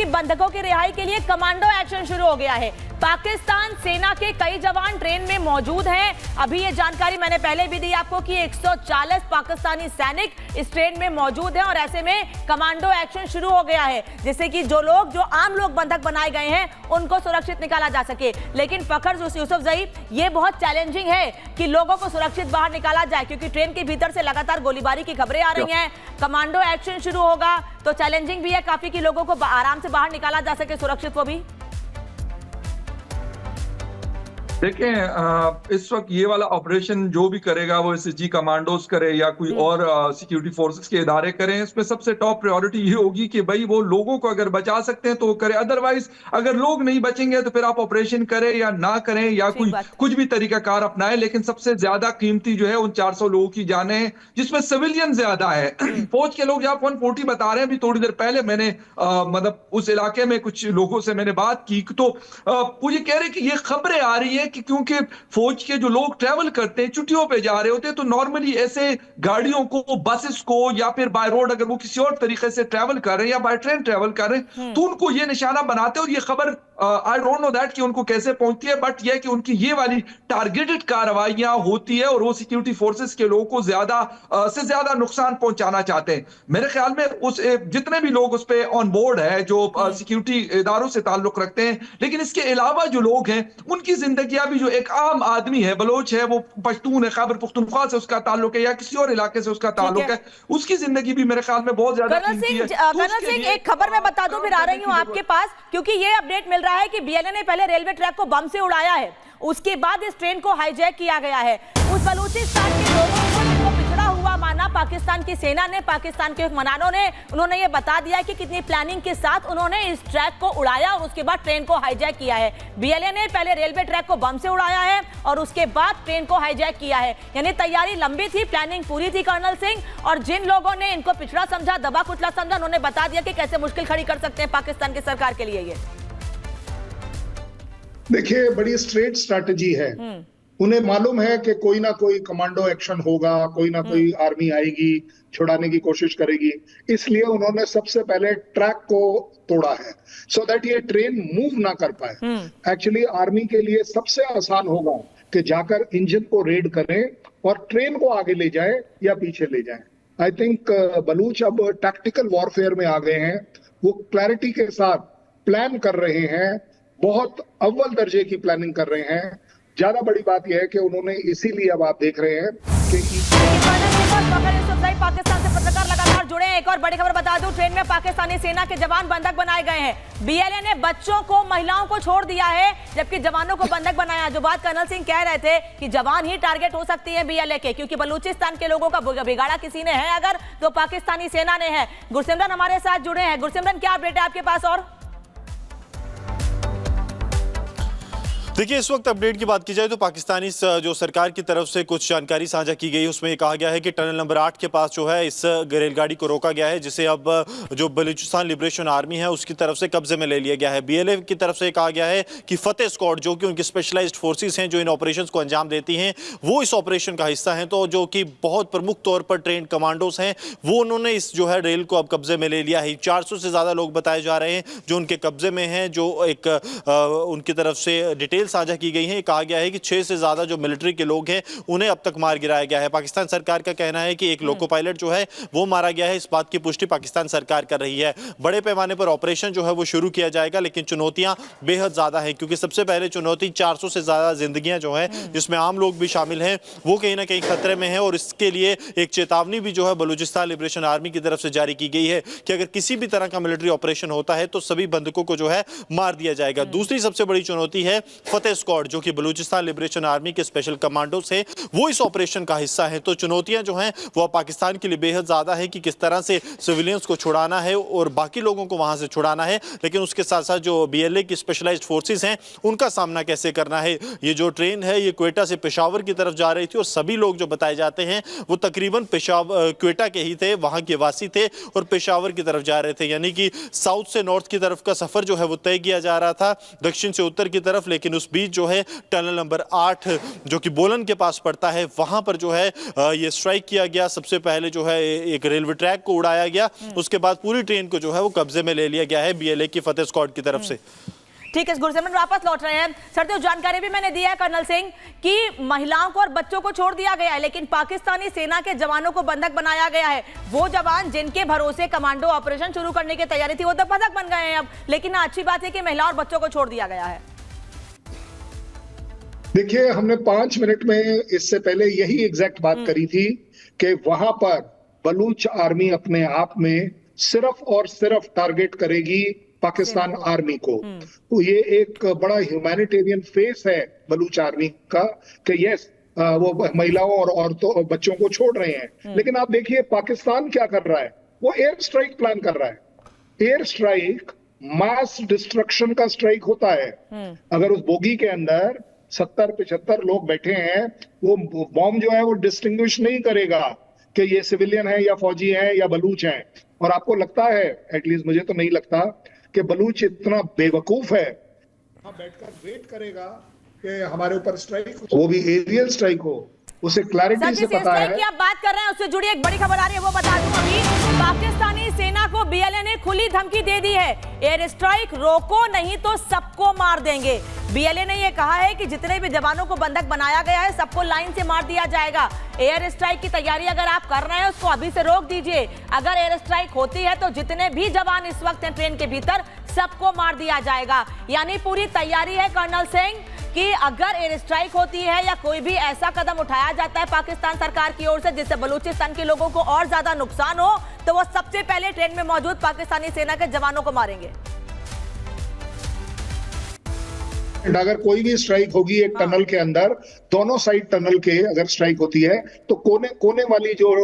कि बंधकों की रिहाई के लिए कमांडो एक्शन शुरू हो गया है। पाकिस्तान सेना के कई जवान ट्रेन में मौजूद हैं। अभी ये जानकारी मैंने पहले भी दी आपको कि 140 पाकिस्तानी सैनिक इस ट्रेन में मौजूद हैं और ऐसे में कमांडो एक्शन शुरू हो गया है, जिससे कि जो आम लोग बंधक बनाए गए हैं उनको सुरक्षित निकाला जा सके। लेकिन फखर यूसुफजई, ये बहुत चैलेंजिंग है कि लोगों को सुरक्षित बाहर निकाला जाए, क्योंकि ट्रेन के भीतर से लगातार गोलीबारी की खबरें आ रही हैं। कमांडो एक्शन शुरू होगा तो चैलेंजिंग भी है काफी कि लोगों को आराम से बाहर निकाला जा सके सुरक्षित। वो भी देखें, इस वक्त ये वाला ऑपरेशन जो भी करेगा वो एसएसजी कमांडोज करे या कोई और सिक्योरिटी फोर्सेस के इदारे करें, इसमें सबसे टॉप प्रायोरिटी ये होगी कि भाई वो लोगों को अगर बचा सकते हैं तो वो करें। अदरवाइज अगर लोग नहीं बचेंगे तो फिर आप ऑपरेशन करें या ना करें या कोई कुछ भी तरीकाकार अपनाएं, लेकिन सबसे ज्यादा कीमती जो है उन 400 लोगों की जानें हैं, जिसमें सिविलियन ज्यादा है। फौज के लोग आप 140 बता रहे हैं। अभी थोड़ी देर पहले मैंने मतलब उस इलाके में कुछ लोगों से मैंने बात की तो वो ये कह रहे कि ये खबरें आ रही है कि क्योंकि फौज के जो लोग ट्रैवल करते हैं, छुट्टियों पे जा रहे होते हैं, तो नॉर्मली ऐसे गाड़ियों को, बसेस को या फिर बाय रोड अगर वो किसी और तरीके से ट्रैवल कर रहे हैं या बाय ट्रेन ट्रैवल कर रहे हैं तो उनको ये निशाना बनाते हैं। और ये खबर आई डोंट नो दैट कि उनको कैसे पहुंचती है, बट ये कि उनकी ये वाली टारगेटेड कार्रवाइयां होती है और वो सिक्योरिटी फोर्सेस के लोगों को ज्यादा से ज्यादा नुकसान पहुंचाना चाहते हैं। मेरे ख्याल में उस जितने भी लोग उस पे ऑन बोर्ड है जो सिक्योरिटी इदारों से ताल्लुक रखते हैं, लेकिन इसके अलावा जो लोग हैं उनकी जिंदगी भी जो एक आम आदमी है, बलोच है, वो पश्तून है, खैबर पुख्तूनख्वा से उसका ताल्लुक है या किसी और इलाके से उसका ताल्लुक है, उसकी जिंदगी भी मेरे ख्याल में बहुत ज्यादा कीमती है। कर्नल सिंह, एक खबर मैं बता दूं, फिर आ रही हूं आपके पास, क्योंकि ये अपडेट मिल रहा है कि बीएलए ने पहले रेलवे ट्रैक को बम से उड़ाया है, उसके बाद इस ट्रेन को हाईजैक किया गया है। उस बलूचिस्तान के लोगों को पिछड़ा हुआ माना पाकिस्तान की सेना ने, पाकिस्तान के हुक्मरानों ने, उन्होंने ये बता दिया कि कितनी प्लानिंग के साथ उन्होंने इस ट्रैक को उड़ाया और उसके बाद ट्रेन को हाईजैक किया है। बीएलए ने पहले रेलवे ट्रैक को बम से उड़ाया है और उसके बाद ट्रेन को हाईजैक किया है, यानी तैयारी लंबी थी, प्लानिंग पूरी थी कर्नल सिंह। और जिन लोगों ने इनको पिछड़ा समझा, दबा कुचला समझा, उन्होंने बता दिया कि कैसे मुश्किल खड़ी कर सकते हैं पाकिस्तान की सरकार के लिए। ये देखिए, बड़ी स्ट्रेट स्ट्रैटेजी है। उन्हें मालूम है कि कोई ना कोई कमांडो एक्शन होगा, कोई ना कोई आर्मी आएगी, छुड़ाने की कोशिश करेगी, इसलिए उन्होंने सबसे पहले ट्रैक को तोड़ा है सो दैट ये ट्रेन मूव ना कर पाए। एक्चुअली आर्मी के लिए सबसे आसान होगा कि जाकर इंजन को रेड करें और ट्रेन को आगे ले जाए या पीछे ले जाए। आई थिंक बलूच अब टैक्टिकल वॉरफेयर में आ गए हैं, वो क्लैरिटी के साथ प्लान कर रहे हैं, बहुत अव्वल दर्जे की प्लानिंग कर रहे हैं। ज्यादा बड़ी बात यह है कि उन्होंने इसीलिए अब आप देख रहे हैं कि पाकिस्तान से पत्रकार लगातार जुड़े हैं। एक और बड़ी खबर बता दूं, ट्रेन में पाकिस्तानी सेना के जवान बंधक बनाए गए हैं। बीएलए ने बच्चों को, महिलाओं को छोड़ दिया है, जबकि जवानों को बंधक बनाया। जो बात कर्नल सिंह कह रहे थे कि जवान ही टारगेट हो सकती है बीएलए के, क्योंकि बलूचिस्तान के लोगों का बिगाड़ा किसी ने है अगर तो पाकिस्तानी सेना ने है। गुरसिमरन हमारे साथ जुड़े हैं। गुरसिमरन, क्या अपडेट है आपके पास? और देखिए, इस वक्त अपडेट की बात की जाए तो पाकिस्तानी जो सरकार की तरफ से कुछ जानकारी साझा की गई, उसमें ये कहा गया है कि टनल नंबर 8 के पास जो है इस रेलगाड़ी को रोका गया है, जिसे अब जो बलूचिस्तान लिबरेशन आर्मी है उसकी तरफ से कब्जे में ले लिया गया है। बीएलए की तरफ से कहा गया है कि फतेह स्क्वाड, जो कि उनकी स्पेशलाइज्ड फोर्सेस हैं जो इन ऑपरेशंस को अंजाम देती हैं, वो इस ऑपरेशन का हिस्सा हैं। तो जो कि बहुत प्रमुख तौर पर ट्रेंड कमांडोज हैं, वो उन्होंने इस जो है रेल को अब कब्जे में ले लिया है। 400 से ज़्यादा लोग बताए जा रहे हैं जो उनके कब्जे में हैं, जो एक उनकी तरफ से डिटेल साझा की गई है। कहा गया है कि 6 से ज्यादा जो मिलिट्री के लोग हैं उन्हें अब तक मार गिराया गया है। पाकिस्तान सरकार का कहना है कि एक लोको पायलट जो है वो मारा गया है। इस बात की पुष्टि पाकिस्तान सरकार कर रही है। बड़े पैमाने पर ऑपरेशन जो है वो शुरू किया जाएगा, लेकिन चुनौतियां बेहद ज्यादा है, क्योंकि सबसे पहले चुनौती 400 से ज्यादा जिंदगियां जो है, जिसमें आम लोग भी शामिल हैं, वो कहीं ना कहीं खतरे में है। और इसके लिए एक चेतावनी भी जो है बलूचिस्तान लिबरेशन आर्मी की तरफ से जारी की गई है कि अगर किसी भी तरह का मिलिट्री ऑपरेशन होता है तो सभी बंधकों को जो है मार दिया जाएगा। दूसरी सबसे बड़ी चुनौती है फतेह स्क्वाड, जो कि बलूचिस्तान लिबरेशन आर्मी के स्पेशल कमांडोज हैं, वो इस ऑपरेशन का हिस्सा है। तो चुनौतियां जो हैं वो पाकिस्तान के लिए बेहद ज्यादा है कि किस तरह से सिविलियंस को छुड़ाना है और बाकी लोगों को वहां से छुड़ाना है, लेकिन उसके साथ साथ जो बीएलए की स्पेशलाइज्ड फोर्सेस हैं उनका सामना कैसे करना है। ये जो ट्रेन है ये क्वेटा से पेशावर की तरफ जा रही थी और सभी लोग जो बताए जाते हैं वो तकरीबन क्वेटा के ही थे, वहां के वासी थे और पेशावर की तरफ जा रहे थे, यानी कि साउथ से नॉर्थ की तरफ का सफर जो है वो तय किया जा रहा था, दक्षिण से उत्तर की तरफ। लेकिन उस बीच जो है टनल नंबर 8 जो कि बोलन के पास पड़ता है, वहां पर जो है ये स्ट्राइक किया गया। सबसे पहले जो है एक रेलवे ट्रैक को उड़ाया गया, उसके बाद पूरी ट्रेन को जो है वो कब्जे में ले लिया गया है बीएलए की फतेह स्क्वाड की तरफ से। ठीक है, गुरसिमरन वापस लौट रहे हैं। सर, तो जानकारी भी मैंने दी है कर्नल सिंह कि महिलाओं को और बच्चों को छोड़ दिया गया है, लेकिन पाकिस्तानी सेना के जवानों को बंधक बनाया गया है। वो जवान जिनके भरोसे कमांडो ऑपरेशन शुरू करने की तैयारी थी वो तो बंधक बन गए हैं अब, लेकिन अच्छी बात है कि महिला और बच्चों को छोड़ दिया गया है। देखिए, हमने 5 मिनट में इससे पहले यही एग्जैक्ट बात करी थी कि वहां पर बलूच आर्मी अपने आप में सिर्फ और सिर्फ टारगेट करेगी पाकिस्तान आर्मी को। तो ये एक बड़ा ह्यूमैनिटेरियन फेस है बलूच आर्मी का कि यस वो महिलाओं और औरतों और बच्चों को छोड़ रहे हैं। लेकिन आप देखिए पाकिस्तान क्या कर रहा है, वो एयर स्ट्राइक प्लान कर रहा है। एयर स्ट्राइक मास डिस्ट्रक्शन का स्ट्राइक होता है। अगर उस बोगी के अंदर 70-75 लोग बैठे हैं, वो बॉम्ब जो है वो डिस्टिंग्विश नहीं करेगा कि ये सिविलियन है या फौजी है या बलूच है। और आपको लगता है, एटलीस्ट मुझे तो नहीं लगता कि बलूच इतना बेवकूफ है बैठकर वेट करेगा कि हमारे ऊपर स्ट्राइक हो, वो भी एरियल स्ट्राइक हो। उसे क्लैरिटी से पता है कि आप बात कर रहे हैं उससे जुड़ी एक बड़ी खबर आ रही है, वो बता दूं अभी। पाकिस्तानी सेना को बीएलए ने खुली धमकी दे दी है, एयर स्ट्राइक रोको नहीं तो सबको मार देंगे। बीएलए ने यह कहा है कि जितने भी जवानों को बंधक बनाया गया है सबको लाइन से मार दिया जाएगा। एयर स्ट्राइक की तैयारी अगर आप कर रहे हैं उसको अभी से रोक दीजिए। अगर एयर स्ट्राइक होती है तो जितने भी जवान इस वक्त हैं ट्रेन के भीतर सबको मार दिया जाएगा। यानी पूरी तैयारी है कर्नल सिंह कि अगर एयर स्ट्राइक होती है या कोई भी ऐसा कदम उठाया जाता है पाकिस्तान सरकार की ओर से जिससे बलूचिस्तान के लोगों को और ज्यादा नुकसान हो, तो वो सबसे पहले ट्रेन में मौजूद पाकिस्तानी सेना के जवानों को मारेंगे। अगर कोई भी स्ट्राइक होगी एक टनल के अंदर, दोनों साइड टनल के अगर स्ट्राइक होती है तो कोने कोने वाली जो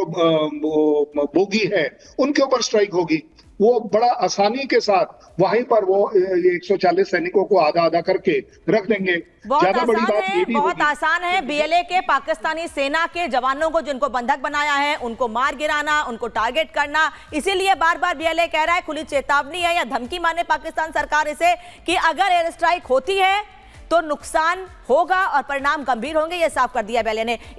बोगी है उनके ऊपर स्ट्राइक होगी। वो बड़ा आसानी के साथ वहीं पर वो 140 सैनिकों को आधा आधा करके रख देंगे। ज्यादा बड़ी बात ये भी बहुत आसान है बीएलए के पाकिस्तानी सेना के जवानों को जिनको बंधक बनाया है उनको मार गिराना, उनको टारगेट करना। इसीलिए बार बार बीएलए कह रहा है, खुली चेतावनी है या धमकी माने पाकिस्तान सरकार इसे कि अगर एयर स्ट्राइक होती है तो नुकसान होगा और परिणाम गंभीर होंगे, ये साफ कर दिया बीएलए ने।